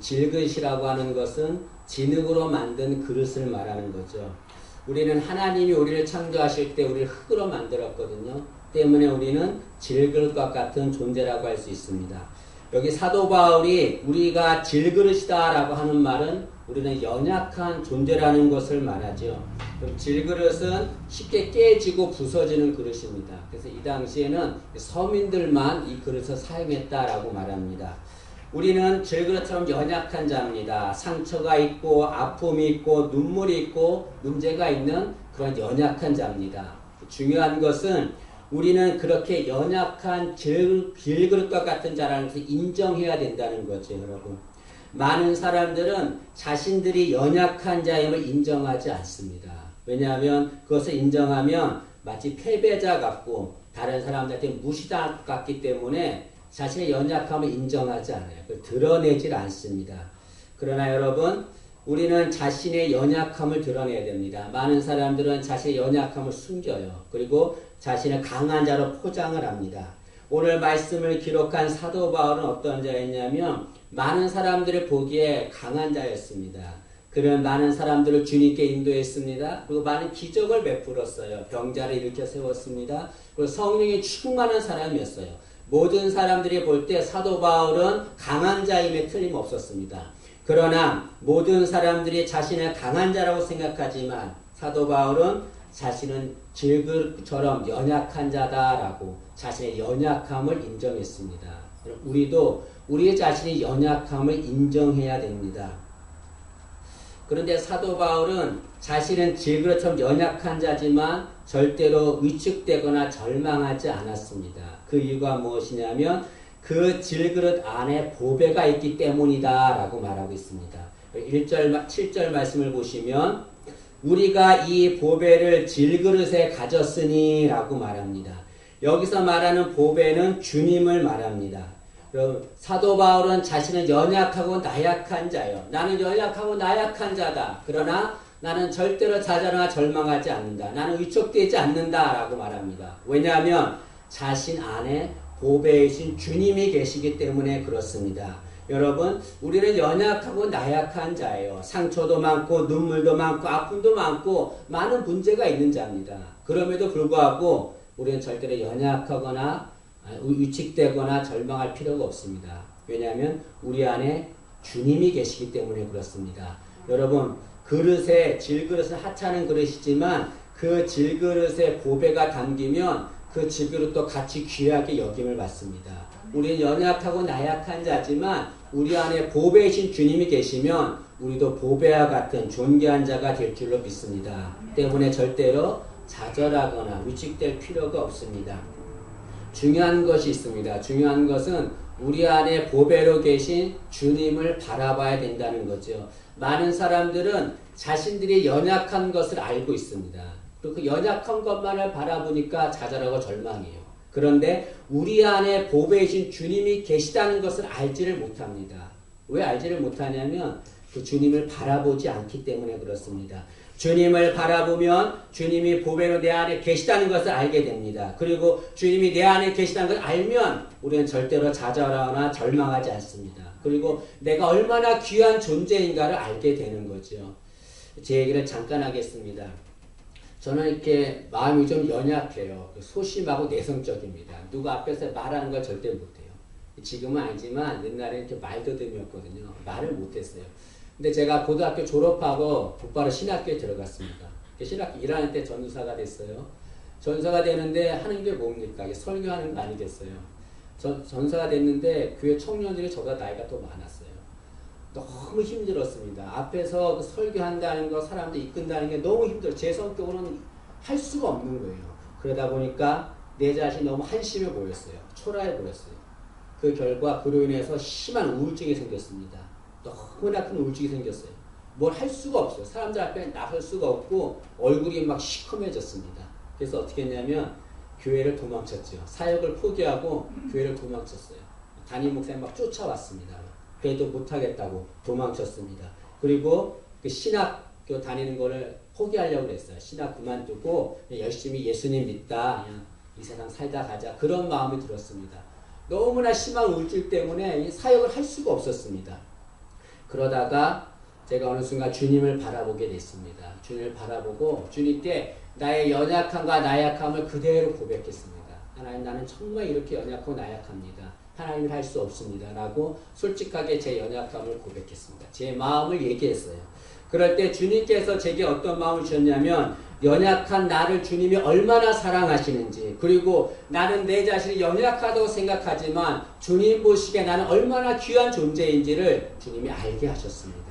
질그릇이라고 하는 것은 진흙으로 만든 그릇을 말하는 거죠. 우리는 하나님이 우리를 창조하실 때 우리를 흙으로 만들었거든요. 때문에 우리는 질그릇과 같은 존재라고 할 수 있습니다. 여기 사도 바울이 우리가 질그릇이다 라고 하는 말은 우리는 연약한 존재라는 것을 말하죠. 질그릇은 쉽게 깨지고 부서지는 그릇입니다. 그래서 이 당시에는 서민들만 이 그릇을 사용했다라고 말합니다. 우리는 질그릇처럼 연약한 자입니다. 상처가 있고 아픔이 있고 눈물이 있고 문제가 있는 그런 연약한 자입니다. 중요한 것은 우리는 그렇게 연약한 질그릇과 같은 자라는 것을 인정해야 된다는 거죠, 여러분. 많은 사람들은 자신들이 연약한 자임을 인정하지 않습니다. 왜냐하면 그것을 인정하면 마치 패배자 같고 다른 사람들한테 무시당할 것 같기 때문에 자신의 연약함을 인정하지 않아요. 그걸 드러내질 않습니다. 그러나 여러분, 우리는 자신의 연약함을 드러내야 됩니다. 많은 사람들은 자신의 연약함을 숨겨요. 그리고 자신을 강한 자로 포장을 합니다. 오늘 말씀을 기록한 사도 바울은 어떤 자였냐면 많은 사람들을 보기에 강한 자였습니다. 그런 많은 사람들을 주님께 인도했습니다. 그리고 많은 기적을 베풀었어요. 병자를 일으켜 세웠습니다. 그리고 성령이 충만한 사람이었어요. 모든 사람들이 볼 때 사도 바울은 강한 자임에 틀림없었습니다. 그러나 모든 사람들이 자신을 강한 자라고 생각하지만 사도 바울은 자신은 질그릇처럼 연약한 자다라고 자신의 연약함을 인정했습니다. 우리도 우리의 자신의 연약함을 인정해야 됩니다. 그런데 사도 바울은 자신은 질그릇처럼 연약한 자지만 절대로 위축되거나 절망하지 않았습니다. 그 이유가 무엇이냐면 그 질그릇 안에 보배가 있기 때문이다 라고 말하고 있습니다. 1절, 7절 말씀을 보시면 우리가 이 보배를 질그릇에 가졌으니 라고 말합니다. 여기서 말하는 보배는 주님을 말합니다. 사도 바울은 자신은 연약하고 나약한 자요. 나는 연약하고 나약한 자다. 그러나 나는 절대로 좌절하거나 절망하지 않는다. 나는 위축되지 않는다 라고 말합니다. 왜냐하면 자신 안에 보배이신 주님이 계시기 때문에 그렇습니다. 여러분, 우리는 연약하고 나약한 자예요. 상처도 많고 눈물도 많고 아픔도 많고 많은 문제가 있는 자입니다. 그럼에도 불구하고 우리는 절대로 연약하거나 위축되거나 절망할 필요가 없습니다. 왜냐하면 우리 안에 주님이 계시기 때문에 그렇습니다. 여러분, 그릇에 질그릇은 하찮은 그릇이지만 그 질그릇에 보배가 담기면 그 질그릇도 같이 귀하게 여김을 받습니다. 우리는 연약하고 나약한 자지만 우리 안에 보배이신 주님이 계시면 우리도 보배와 같은 존귀한 자가 될 줄로 믿습니다. 때문에 절대로 좌절하거나 위축될 필요가 없습니다. 중요한 것이 있습니다. 중요한 것은 우리 안에 보배로 계신 주님을 바라봐야 된다는 거죠. 많은 사람들은 자신들이 연약한 것을 알고 있습니다. 그리고 그 연약한 것만을 바라보니까 좌절하고 절망해요. 그런데 우리 안에 보배이신 주님이 계시다는 것을 알지를 못합니다. 왜 알지를 못하냐면 그 주님을 바라보지 않기 때문에 그렇습니다. 주님을 바라보면 주님이 보배로 내 안에 계시다는 것을 알게 됩니다. 그리고 주님이 내 안에 계시다는 것을 알면 우리는 절대로 좌절하거나 절망하지 않습니다. 그리고 내가 얼마나 귀한 존재인가를 알게 되는 거죠. 제 얘기를 잠깐 하겠습니다. 저는 이렇게 마음이 좀 연약해요. 소심하고 내성적입니다. 누가 앞에서 말하는 걸 절대 못해요. 지금은 아니지만 옛날에 이렇게 말더듬이었거든요. 말을 못했어요. 근데 제가 고등학교 졸업하고 곧바로 신학교에 들어갔습니다. 신학교 1학년 때 전도사가 됐어요. 전도사가 되는데 하는 게 뭡니까? 설교하는 거 아니겠어요. 전도사가 됐는데 교회 청년들이 저보다 나이가 더 많았어요. 너무 힘들었습니다. 앞에서 설교한다는 거, 사람들 이끈다는 게 너무 힘들어요. 제 성격으로는 할 수가 없는 거예요. 그러다 보니까 내 자신이 너무 한심해 보였어요. 초라해 보였어요. 그 결과 그로 인해서 심한 우울증이 생겼습니다. 너무나 큰 우울증이 생겼어요. 뭘 할 수가 없어요. 사람들 앞에 나설 수가 없고 얼굴이 막 시커매졌습니다. 그래서 어떻게 했냐면 교회를 도망쳤죠. 사역을 포기하고 교회를 도망쳤어요. 담임 목사님 막 쫓아왔습니다. 그래도 못하겠다고 도망쳤습니다. 그리고 그 신학교 다니는 거를 포기하려고 했어요. 신학 그만두고 열심히 예수님 믿다. 그냥 이 세상 살다 가자. 그런 마음이 들었습니다. 너무나 심한 우울증 때문에 사역을 할 수가 없었습니다. 그러다가 제가 어느 순간 주님을 바라보게 됐습니다. 주님을 바라보고 주님께 나의 연약함과 나약함을 그대로 고백했습니다. 하나님, 나는 정말 이렇게 연약하고 나약합니다. 하나님을 할 수 없습니다. 라고 솔직하게 제 연약함을 고백했습니다. 제 마음을 얘기했어요. 그럴 때 주님께서 제게 어떤 마음을 주셨냐면 연약한 나를 주님이 얼마나 사랑하시는지, 그리고 나는 내 자신이 연약하다고 생각하지만 주님 보시기에 나는 얼마나 귀한 존재인지를 주님이 알게 하셨습니다.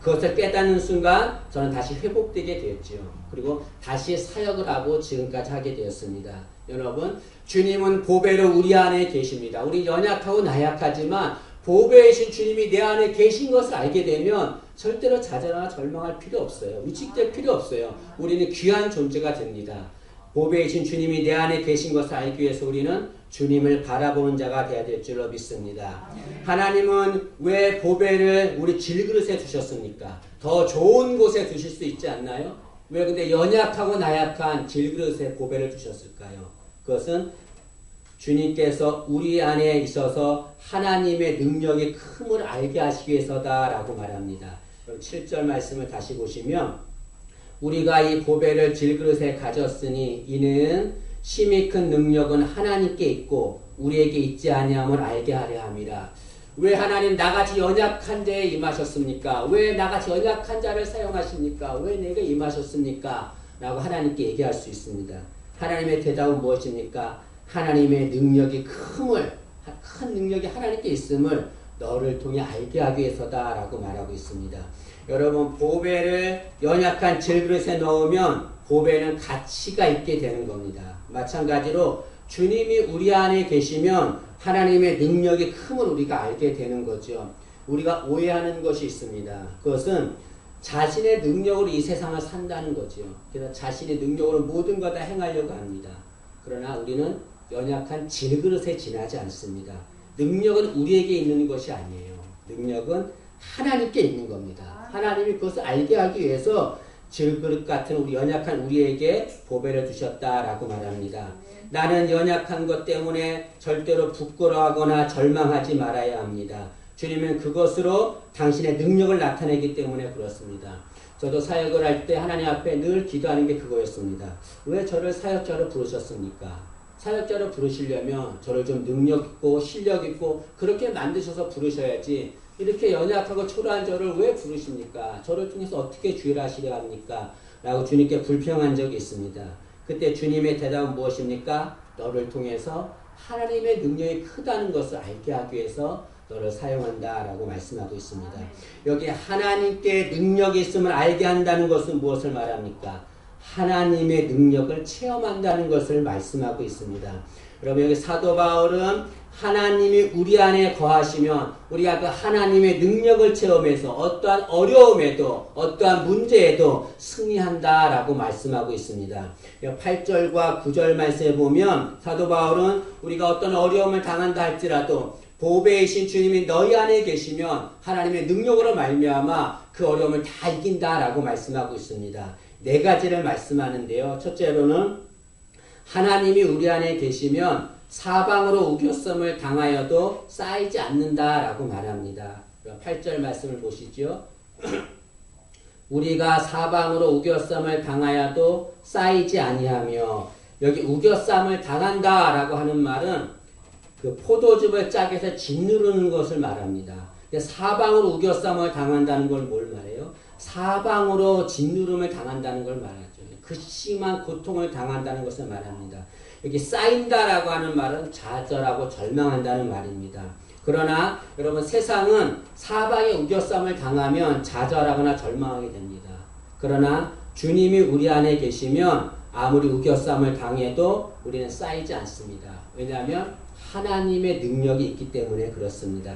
그것을 깨닫는 순간 저는 다시 회복되게 되었지요. 그리고 다시 사역을 하고 지금까지 하게 되었습니다. 여러분, 주님은 보배로 우리 안에 계십니다. 우리 연약하고 나약하지만 보배이신 주님이 내 안에 계신 것을 알게 되면 절대로 좌절하거나 절망할 필요 없어요. 위축될 필요 없어요. 우리는 귀한 존재가 됩니다. 보배이신 주님이 내 안에 계신 것을 알기 위해서 우리는 주님을 바라보는 자가 되어야 될 줄로 믿습니다. 하나님은 왜 보배를 우리 질그릇에 두셨습니까? 더 좋은 곳에 두실 수 있지 않나요? 왜 근데 연약하고 나약한 질그릇에 보배를 두셨을까요? 그것은 주님께서 우리 안에 있어서 하나님의 능력의 큼을 알게 하시기 위해서다라고 말합니다. 그럼 7절 말씀을 다시 보시면 우리가 이 보배를 질그릇에 가졌으니 이는 심히 큰 능력은 하나님께 있고 우리에게 있지 아니함을 알게 하려 함이라. 왜 하나님 나같이 연약한 자에 임하셨습니까? 왜 나같이 연약한 자를 사용하십니까? 왜 내게 임하셨습니까? 라고 하나님께 얘기할 수 있습니다. 하나님의 대답은 무엇입니까? 하나님의 능력이 큰 능력이 하나님께 있음을 너를 통해 알게 하기 위해서다 라고 말하고 있습니다. 여러분, 보배를 연약한 질그릇에 넣으면 보배는 가치가 있게 되는 겁니다. 마찬가지로 주님이 우리 안에 계시면 하나님의 능력이 큼을 우리가 알게 되는 거죠. 우리가 오해하는 것이 있습니다. 그것은 자신의 능력으로 이 세상을 산다는 거죠. 그래서 자신의 능력으로 모든 것 다 행하려고 합니다. 그러나 우리는 연약한 질그릇에 지나지 않습니다. 능력은 우리에게 있는 것이 아니에요. 능력은 하나님께 있는 겁니다. 하나님이 그것을 알게 하기 위해서 질그릇 같은 우리 연약한 우리에게 보배를 주셨다라고 말합니다. 나는 연약한 것 때문에 절대로 부끄러워하거나 절망하지 말아야 합니다. 주님은 그것으로 당신의 능력을 나타내기 때문에 그렇습니다. 저도 사역을 할 때 하나님 앞에 늘 기도하는 게 그거였습니다. 왜 저를 사역자로 부르셨습니까? 사역자로 부르시려면 저를 좀 능력 있고 실력 있고 그렇게 만드셔서 부르셔야지 이렇게 연약하고 초라한 저를 왜 부르십니까? 저를 통해서 어떻게 주의를 하시려 합니까? 라고 주님께 불평한 적이 있습니다. 그때 주님의 대답은 무엇입니까? 너를 통해서 하나님의 능력이 크다는 것을 알게 하기 위해서 너를 사용한다 라고 말씀하고 있습니다. 여기 하나님께 능력이 있음을 알게 한다는 것은 무엇을 말합니까? 하나님의 능력을 체험한다는 것을 말씀하고 있습니다. 여러분, 여기 사도 바울은 하나님이 우리 안에 거하시면 우리가 그 하나님의 능력을 체험해서 어떠한 어려움에도 어떠한 문제에도 승리한다라고 말씀하고 있습니다. 8절과 9절 말씀에 보면 사도 바울은 우리가 어떤 어려움을 당한다 할지라도 보배이신 주님이 너희 안에 계시면 하나님의 능력으로 말미암아 그 어려움을 다 이긴다라고 말씀하고 있습니다. 네 가지를 말씀하는데요. 첫째로는 하나님이 우리 안에 계시면 사방으로 우겨섬을 당하여도 쌓이지 않는다라고 말합니다. 8절 말씀을 보시죠. 우리가 사방으로 우겨섬을 당하여도 쌓이지 아니하며, 여기 우겨쌈을 당한다라고 하는 말은 그 포도즙을 짜게서 짓누르는 것을 말합니다. 사방으로 우겨쌈을 당한다는 걸 뭘 말해요? 사방으로 짓누름을 당한다는 걸 말하죠. 그 심한 고통을 당한다는 것을 말합니다. 여기 쌓인다라고 하는 말은 좌절하고 절망한다는 말입니다. 그러나 여러분, 세상은 사방에 우겨쌈을 당하면 좌절하거나 절망하게 됩니다. 그러나 주님이 우리 안에 계시면 아무리 우겨쌈을 당해도 우리는 쌓이지 않습니다. 왜냐하면 하나님의 능력이 있기 때문에 그렇습니다.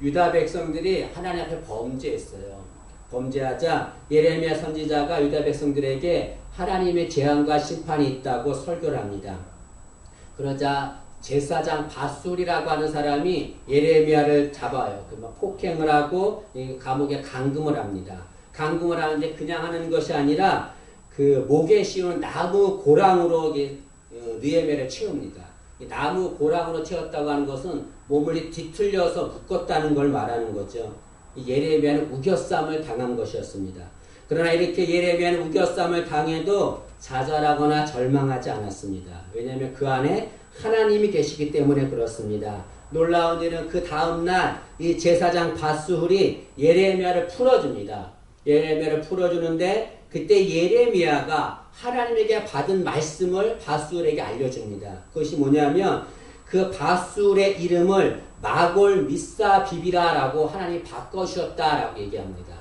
유다 백성들이 하나님 앞에 범죄했어요. 범죄하자 예레미야 선지자가 유다 백성들에게 하나님의 재앙과 심판이 있다고 설교를 합니다. 그러자 제사장 밧술이라고 하는 사람이 예레미야를 잡아요. 폭행을 하고 감옥에 감금을 합니다. 감금을 하는데 그냥 하는 것이 아니라 그 목에 씌우는 나무 고랑으로 느헤미야를 채웁니다. 나무 고랑으로 채웠다고 하는 것은 몸을 뒤틀려서 묶었다는 걸 말하는 거죠. 이 예레미야는 우겨쌈을 당한 것이었습니다. 그러나 이렇게 예레미야는 우겨쌈을 당해도 좌절하거나 절망하지 않았습니다. 왜냐하면 그 안에 하나님이 계시기 때문에 그렇습니다. 놀라운 일은 그 다음날 이 제사장 바스훌이 예레미야를 풀어줍니다. 예레미야를 풀어주는데 그때 예레미야가 하나님에게 받은 말씀을 바스훌에게 알려줍니다. 그것이 뭐냐면 그 바스훌의 이름을 마골 미사 비비라라고 하나님이 바꿔주셨다라고 얘기합니다.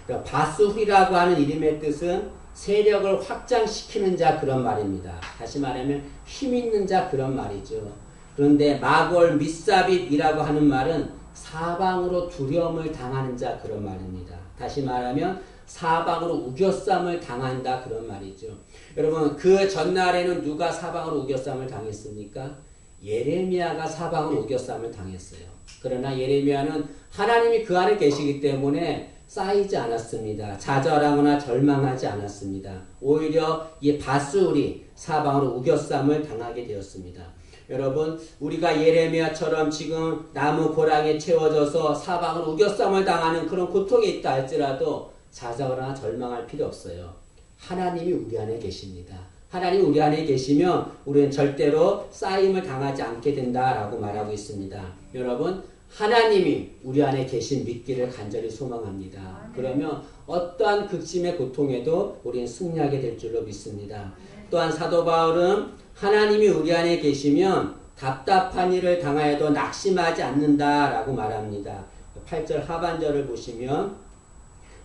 그러니까 바스훌이라고 하는 이름의 뜻은 세력을 확장시키는 자 그런 말입니다. 다시 말하면 힘 있는 자 그런 말이죠. 그런데 마골 미사빗이라고 하는 말은 사방으로 두려움을 당하는 자 그런 말입니다. 다시 말하면 사방으로 우겨쌈을 당한다 그런 말이죠. 여러분 그 전날에는 누가 사방으로 우겨쌈을 당했습니까? 예레미야가 사방으로 우겨쌈을 당했어요. 그러나 예레미야는 하나님이 그 안에 계시기 때문에 쌓이지 않았습니다. 좌절하거나 절망하지 않았습니다. 오히려 이 바스훌이 사방으로 우겨쌈을 당하게 되었습니다. 여러분 우리가 예레미야처럼 지금 나무 고랑에 채워져서 사방으로 우겨쌈을 당하는 그런 고통이 있다 할지라도 좌절하거나 절망할 필요 없어요. 하나님이 우리 안에 계십니다. 하나님이 우리 안에 계시면 우리는 절대로 쌓임을 당하지 않게 된다라고 말하고 있습니다. 여러분 하나님이 우리 안에 계신 믿기를 간절히 소망합니다. 그러면 어떠한 극심의 고통에도 우리는 승리하게 될 줄로 믿습니다. 또한 사도 바울은 하나님이 우리 안에 계시면 답답한 일을 당하여도 낙심하지 않는다라고 말합니다. 8절 하반절을 보시면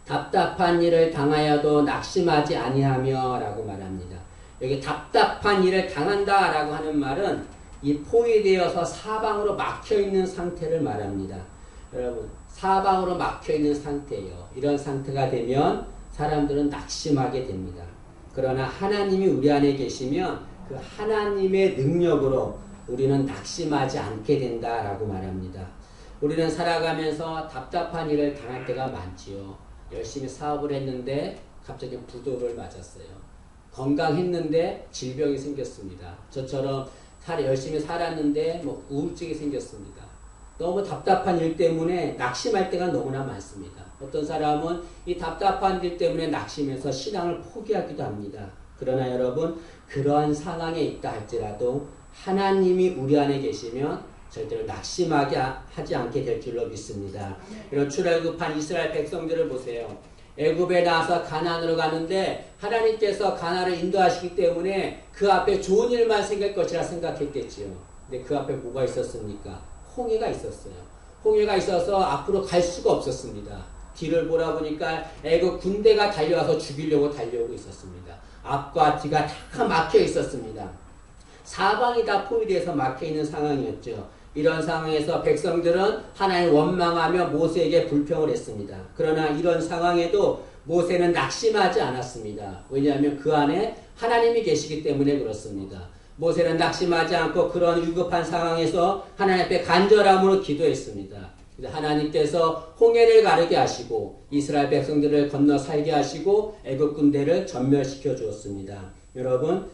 답답한 일을 당하여도 낙심하지 아니하며 라고 말합니다. 여기 답답한 일을 당한다라고 하는 말은 이 포위되어서 사방으로 막혀있는 상태를 말합니다. 여러분 사방으로 막혀있는 상태예요. 이런 상태가 되면 사람들은 낙심하게 됩니다. 그러나 하나님이 우리 안에 계시면 그 하나님의 능력으로 우리는 낙심하지 않게 된다라고 말합니다. 우리는 살아가면서 답답한 일을 당할 때가 많지요. 열심히 사업을 했는데 갑자기 부도를 맞았어요. 건강했는데 질병이 생겼습니다. 저처럼 열심히 살았는데 우울증이 생겼습니다. 너무 답답한 일 때문에 낙심할 때가 너무나 많습니다. 어떤 사람은 이 답답한 일 때문에 낙심해서 신앙을 포기하기도 합니다. 그러나 여러분 그러한 상황에 있다 할지라도 하나님이 우리 안에 계시면 절대로 낙심하게 하지 않게 될 줄로 믿습니다. 이런 출애굽한 이스라엘 백성들을 보세요. 애굽에 나와서 가나안으로 가는데 하나님께서 가나안을 인도하시기 때문에 그 앞에 좋은 일만 생길 것이라 생각했겠지요. 근데 그 앞에 뭐가 있었습니까? 홍해가 있었어요. 홍해가 있어서 앞으로 갈 수가 없었습니다. 뒤를 보라보니까 애굽 군대가 달려와서 죽이려고 달려오고 있었습니다. 앞과 뒤가 다 막혀 있었습니다. 사방이 다 포위되어서 막혀 있는 상황이었죠. 이런 상황에서 백성들은 하나님을 원망하며 모세에게 불평을 했습니다. 그러나 이런 상황에도 모세는 낙심하지 않았습니다. 왜냐하면 그 안에 하나님이 계시기 때문에 그렇습니다. 모세는 낙심하지 않고 그런 위급한 상황에서 하나님 앞에 간절함으로 기도했습니다. 하나님께서 홍해를 가르게 하시고 이스라엘 백성들을 건너 살게 하시고 애굽 군대를 전멸시켜 주었습니다. 여러분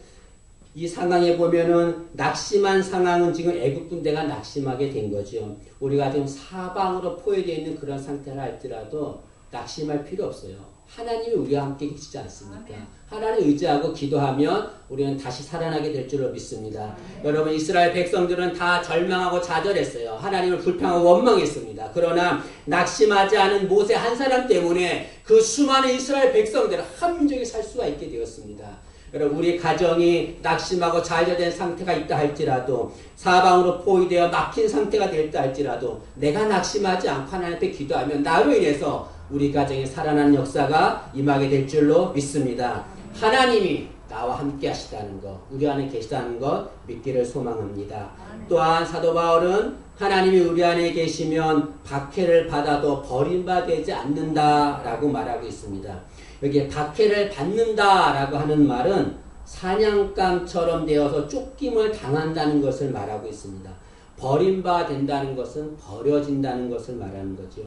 이 상황에 보면은 낙심한 상황은 지금 애굽 군대가 낙심하게 된 거죠. 우리가 지금 사방으로 포위되어 있는 그런 상태라 할지라도 낙심할 필요 없어요. 하나님이 우리와 함께 계시지 않습니까? 하나님 의지하고 기도하면 우리는 다시 살아나게 될 줄로 믿습니다. 여러분 이스라엘 백성들은 다 절망하고 좌절했어요. 하나님을 불평하고 원망했습니다. 그러나 낙심하지 않은 모세 한 사람 때문에 그 수많은 이스라엘 백성들은 함정에 살 수가 있게 되었습니다. 여러분 우리 가정이 낙심하고 좌절된 상태가 있다 할지라도 사방으로 포위되어 막힌 상태가 되었다 할지라도 내가 낙심하지 않고 하나님 앞에 기도하면 나로 인해서 우리 가정에 살아나는 역사가 임하게 될 줄로 믿습니다. 하나님이 나와 함께 하시다는 것, 우리 안에 계시다는 것 믿기를 소망합니다. 또한 사도 바울은 하나님이 우리 안에 계시면 박해를 받아도 버림받지 않는다라고 말하고 있습니다. 여기에 박해를 받는다라고 하는 말은 사냥감처럼 되어서 쫓김을 당한다는 것을 말하고 있습니다. 버림받는다는 것은 버려진다는 것을 말하는 거죠.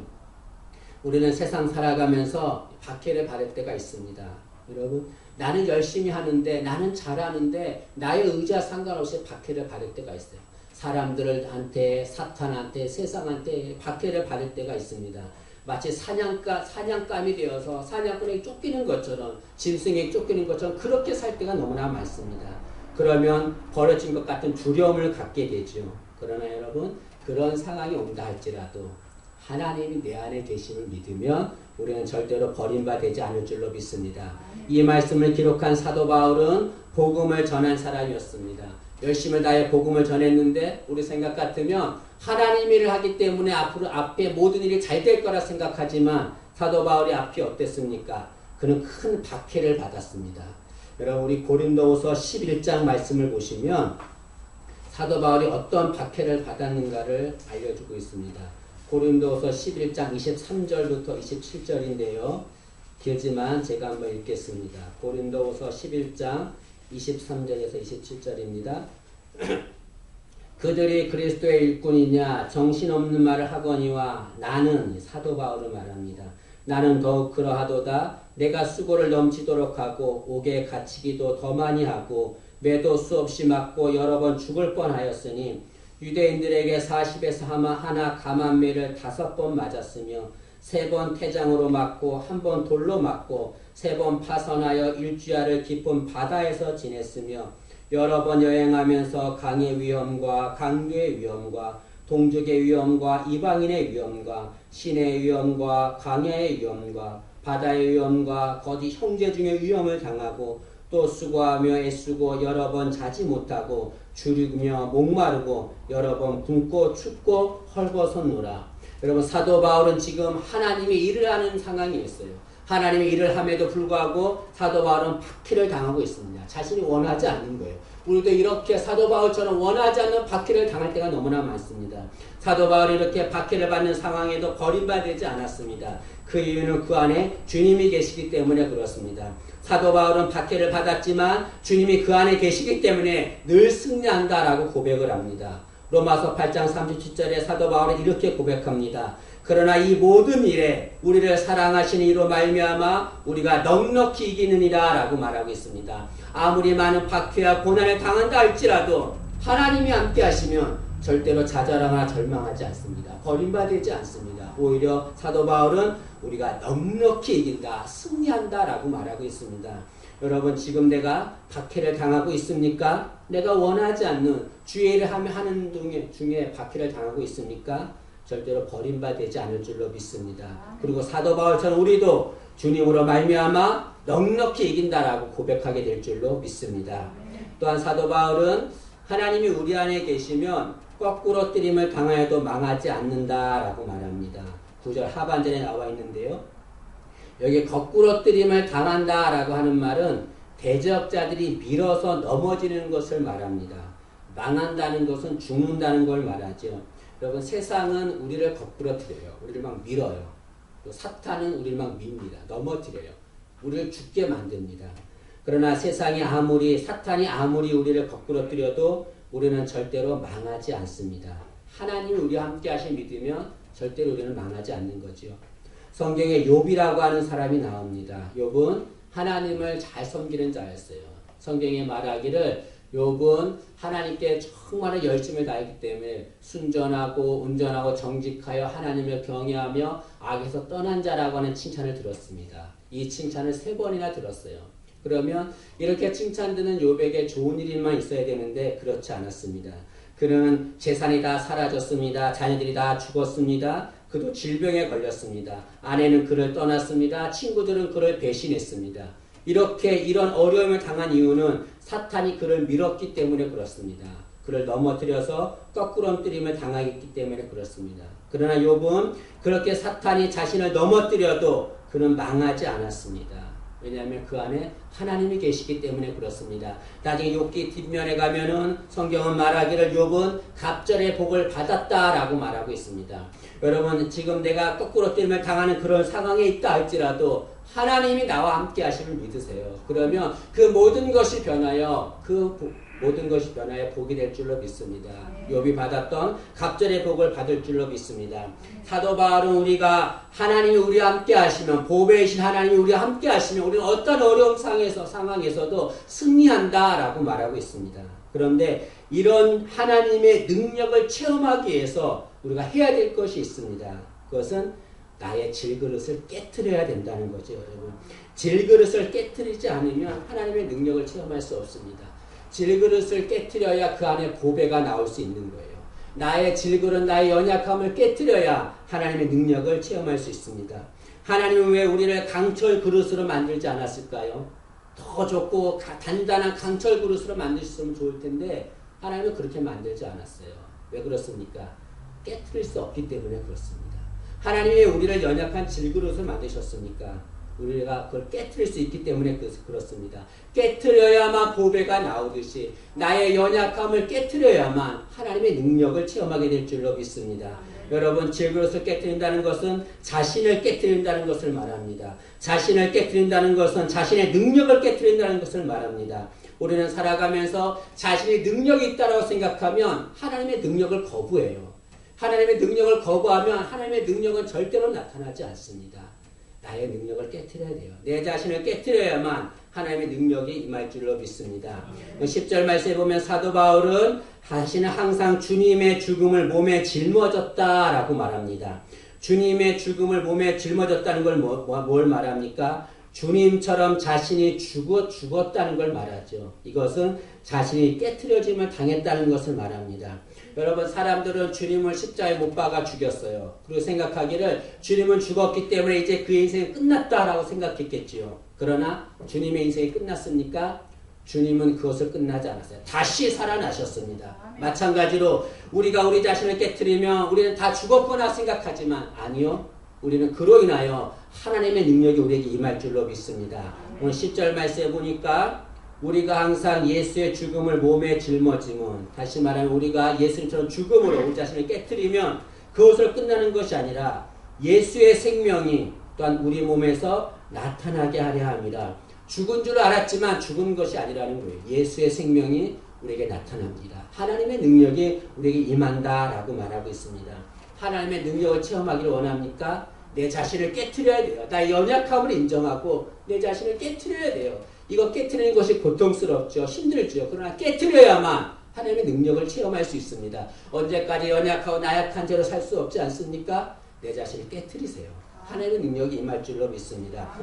우리는 세상 살아가면서 박해를 받을 때가 있습니다. 여러분 나는 열심히 하는데 나는 잘하는데 나의 의지와 상관없이 박해를 받을 때가 있어요. 사람들한테 사탄한테 세상한테 박해를 받을 때가 있습니다. 마치 사냥감이 되어서 사냥꾼에게 쫓기는 것처럼 짐승에게 쫓기는 것처럼 그렇게 살 때가 너무나 많습니다. 그러면 버려진 것 같은 두려움을 갖게 되죠. 그러나 여러분 그런 상황이 온다 할지라도 하나님이 내 안에 계심을 믿으면 우리는 절대로 버림받지 않을 줄로 믿습니다. 이 말씀을 기록한 사도 바울은 복음을 전한 사람이었습니다. 열심을 다해 복음을 전했는데 우리 생각 같으면 하나님 일을 하기 때문에 앞에 모든 일이 잘 될 거라 생각하지만 사도 바울이 앞이 어땠습니까? 그는 큰 박해를 받았습니다. 여러분 우리 고린도후서 11장 말씀을 보시면 사도 바울이 어떤 박해를 받았는가를 알려주고 있습니다. 고린도후서 11장 23절부터 27절인데요. 길지만 제가 한번 읽겠습니다. 고린도후서 11장 23절에서 27절입니다. 그들이 그리스도의 일꾼이냐 정신없는 말을 하거니와 나는 사도 바울을 말합니다. 나는 더욱 그러하도다. 내가 수고를 넘치도록 하고 옥에 갇히기도 더 많이 하고 매도 수없이 맞고 여러 번 죽을 뻔하였으니 유대인들에게 40에서 하나 감한매를 5번 맞았으며 3번 태장으로 맞고 1번 돌로 맞고 3번 파선하여 일주야를 깊은 바다에서 지냈으며 여러 번 여행하면서 강의 위험과 강류의 위험과 동족의 위험과 이방인의 위험과 신의 위험과 광야의 위험과 바다의 위험과 거짓 형제 중의 위험을 당하고 또 수고하며 애쓰고 여러 번 자지 못하고 줄이며 목마르고 여러 번 굶고 춥고 헐벗었노라. 여러분 사도 바울은 지금 하나님의 일을 하는 상황이 있어요. 하나님의 일을 함에도 불구하고 사도 바울은 박해를 당하고 있습니다. 자신이 원하지 않는 거예요. 우리도 이렇게 사도 바울처럼 원하지 않는 박해를 당할 때가 너무나 많습니다. 사도 바울이 이렇게 박해를 받는 상황에도 버림받지 않았습니다. 그 이유는 그 안에 주님이 계시기 때문에 그렇습니다. 사도 바울은 박해를 받았지만 주님이 그 안에 계시기 때문에 늘 승리한다라고 고백을 합니다. 로마서 8장 37절에 사도 바울은 이렇게 고백합니다. 그러나 이 모든 일에 우리를 사랑하시는 이로 말미암아 우리가 넉넉히 이기느니라 라고 말하고 있습니다. 아무리 많은 박해와 고난을 당한다 할지라도 하나님이 함께 하시면 절대로 좌절하거나 절망하지 않습니다. 버림받지 않습니다. 오히려 사도 바울은 우리가 넉넉히 이긴다, 승리한다 라고 말하고 있습니다. 여러분 지금 내가 박해를 당하고 있습니까? 내가 원하지 않는 주의 일을 하는 중에 박해를 당하고 있습니까? 절대로 버림받지 않을 줄로 믿습니다. 그리고 사도 바울처럼 우리도 주님으로 말미암아 넉넉히 이긴다라고 고백하게 될 줄로 믿습니다. 또한 사도 바울은 하나님이 우리 안에 계시면 거꾸로 뜨림을 당하여도 망하지 않는다라고 말합니다. 9절 하반절에 나와 있는데요. 여기 거꾸로 뜨림을 당한다라고 하는 말은 대적자들이 밀어서 넘어지는 것을 말합니다. 망한다는 것은 죽는다는 걸 말하죠. 여러분 세상은 우리를 거꾸로 들여요. 우리를 막 밀어요. 또 사탄은 우리를 막 밉니다. 넘어뜨려요. 우리를 죽게 만듭니다. 그러나 사탄이 아무리 우리를 거꾸로 들여도 우리는 절대로 망하지 않습니다. 하나님이 우리와 함께 하신 믿으면 절대로 우리는 망하지 않는 거죠. 성경에 욥이라고 하는 사람이 나옵니다. 욥은 하나님을 잘 섬기는 자였어요. 성경에 말하기를 욥은 하나님께 정말 열심을 다했기 때문에 순전하고 온전하고 정직하여 하나님을 경외하며 악에서 떠난 자라고 하는 칭찬을 들었습니다. 이 칭찬을 3번이나 들었어요. 그러면 이렇게 칭찬 듣는 욥에게 좋은 일만 있어야 되는데 그렇지 않았습니다. 그는 재산이 다 사라졌습니다. 자녀들이 다 죽었습니다. 그도 질병에 걸렸습니다. 아내는 그를 떠났습니다. 친구들은 그를 배신했습니다. 이런 어려움을 당한 이유는 사탄이 그를 밀었기 때문에 그렇습니다. 그를 넘어뜨려서 거꾸로 뜨림을 당하기 때문에 그렇습니다. 그러나 욥은 그렇게 사탄이 자신을 넘어뜨려도 그는 망하지 않았습니다. 왜냐하면 그 안에 하나님이 계시기 때문에 그렇습니다. 나중에 욥기 뒷면에 가면은 성경은 말하기를 욥은 갑절의 복을 받았다라고 말하고 있습니다. 여러분 지금 내가 거꾸로 뜨림을 당하는 그런 상황에 있다 할지라도 하나님이 나와 함께 하심을 믿으세요. 그러면 그 모든 것이 변하여 복이 될 줄로 믿습니다. 욥이 받았던 갑절의 복을 받을 줄로 믿습니다. 사도 바울은 우리가 하나님이 우리와 함께 하시면 보배이신 하나님이 우리와 함께 하시면 우리는 어떤 어려움 상황에서도 승리한다라고 말하고 있습니다. 그런데 이런 하나님의 능력을 체험하기 위해서 우리가 해야 될 것이 있습니다. 그것은 나의 질그릇을 깨트려야 된다는 거죠, 여러분. 질그릇을 깨트리지 않으면 하나님의 능력을 체험할 수 없습니다. 질그릇을 깨트려야 그 안에 보배가 나올 수 있는 거예요. 나의 질그릇, 나의 연약함을 깨트려야 하나님의 능력을 체험할 수 있습니다. 하나님은 왜 우리를 강철 그릇으로 만들지 않았을까요? 더 좋고 단단한 강철 그릇으로 만드셨으면 좋을 텐데 하나님은 그렇게 만들지 않았어요. 왜 그렇습니까? 깨트릴 수 없기 때문에 그렇습니다. 하나님이 우리를 연약한 질그릇을 만드셨습니까? 우리가 그걸 깨트릴 수 있기 때문에 그렇습니다. 깨트려야만 보배가 나오듯이 나의 연약함을 깨트려야만 하나님의 능력을 체험하게 될 줄로 믿습니다. 여러분, 질그릇을 깨트린다는 것은 자신을 깨트린다는 것을 말합니다. 자신을 깨트린다는 것은 자신의 능력을 깨트린다는 것을 말합니다. 우리는 살아가면서 자신의 능력이 있다고 생각하면 하나님의 능력을 거부해요. 하나님의 능력을 거부하면 하나님의 능력은 절대로 나타나지 않습니다. 나의 능력을 깨트려야 돼요. 내 자신을 깨트려야만 하나님의 능력이 임할 줄로 믿습니다. 10절 말씀에 보면 사도 바울은 자신은 항상 주님의 죽음을 몸에 짊어졌다라고 말합니다. 주님의 죽음을 몸에 짊어졌다는 걸 뭘 말합니까? 주님처럼 자신이 죽었다는 걸 말하죠. 이것은 자신이 깨트려짐을 당했다는 것을 말합니다. 여러분, 사람들은 주님을 십자가에 못 박아 죽였어요. 그리고 생각하기를 주님은 죽었기 때문에 이제 그의 인생이 끝났다라고 생각했겠지요. 그러나 주님의 인생이 끝났습니까? 주님은 그것을 끝나지 않았어요. 다시 살아나셨습니다. 마찬가지로 우리가 우리 자신을 깨트리면 우리는 다 죽었구나 생각하지만 아니요. 우리는 그로 인하여 하나님의 능력이 우리에게 임할 줄로 믿습니다. 오늘 10절 말씀에 보니까 우리가 항상 예수의 죽음을 몸에 짊어지면, 다시 말하면 우리가 예수님처럼 죽음으로 우리 자신을 깨트리면 그것을 끝나는 것이 아니라 예수의 생명이 또한 우리 몸에서 나타나게 하려 합니다. 죽은 줄 알았지만 죽은 것이 아니라는 거예요. 예수의 생명이 우리에게 나타납니다. 하나님의 능력이 우리에게 임한다라고 말하고 있습니다. 하나님의 능력을 체험하기를 원합니까? 내 자신을 깨트려야 돼요. 나의 연약함을 인정하고 내 자신을 깨트려야 돼요. 이거 깨트리는 것이 고통스럽죠. 힘들죠. 그러나 깨트려야만 하나님의 능력을 체험할 수 있습니다. 언제까지 연약하고 나약한 채로 살 수 없지 않습니까? 내 자신을 깨트리세요. 하나님의 능력이 임할 줄로 믿습니다.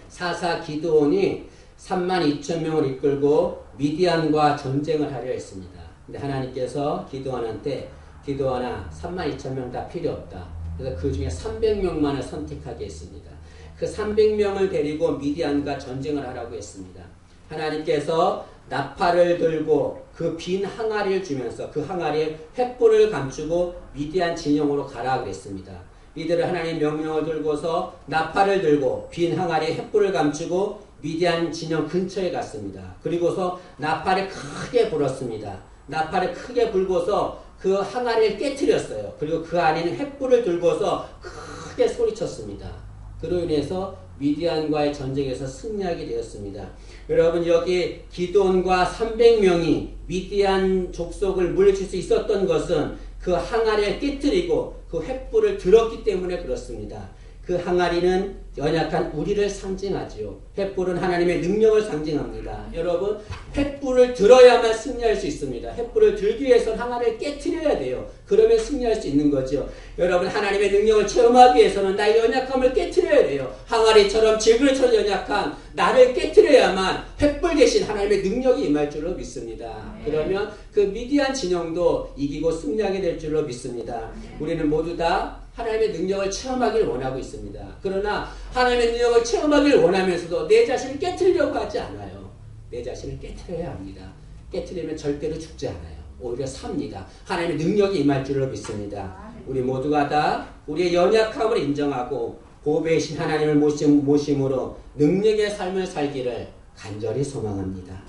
사사 기드온이 32,000명을 이끌고 미디안과 전쟁을 하려 했습니다. 근데 하나님께서 기드온한테 기드온아 32,000명 다 필요 없다. 그래서 그 중에 300명만을 선택하게 했습니다. 그 300명을 데리고 미디안과 전쟁을 하라고 했습니다. 하나님께서 나팔을 들고 그 빈 항아리를 주면서 그 항아리에 횃불을 감추고 미디안 진영으로 가라 그랬습니다. 이들은 하나님의 명령을 들고서 나팔을 들고 빈 항아리에 횃불을 감추고 미디안 진영 근처에 갔습니다. 그리고서 나팔을 크게 불었습니다. 나팔을 크게 불고서 그 항아리를 깨트렸어요. 그리고 그 안에는 횃불을 들고서 크게 소리쳤습니다. 그로 인해서 미디안과의 전쟁에서 승리하게 되었습니다. 여러분, 여기 기드온과 300명이 미디안 족속을 물리칠 수 있었던 것은 그 항아리를 깨트리고 그 횃불을 들었기 때문에 그렇습니다. 그 항아리는 연약한 우리를 상징하지요. 횃불은 하나님의 능력을 상징합니다. 여러분, 횃불을 들어야만 승리할 수 있습니다. 횃불을 들기 위해서는 항아리를 깨트려야 돼요. 그러면 승리할 수 있는 거죠. 여러분, 하나님의 능력을 체험하기 위해서는 나의 연약함을 깨트려야 돼요. 항아리처럼 질그릇처럼 연약한 나를 깨트려야만 횃불 대신 하나님의 능력이 임할 줄로 믿습니다. 그러면 그 미디안 진영도 이기고 승리하게 될 줄로 믿습니다. 우리는 모두 다 하나님의 능력을 체험하기를 원하고 있습니다. 그러나 하나님의 능력을 체험하기를 원하면서도 내 자신을 깨트리려고 하지 않아요. 내 자신을 깨트려야 합니다. 깨트리면 절대로 죽지 않아요. 오히려 삽니다. 하나님의 능력이 임할 줄로 믿습니다. 우리 모두가 다 우리의 연약함을 인정하고 보배이신 하나님을 모심으로 능력의 삶을 살기를 간절히 소망합니다.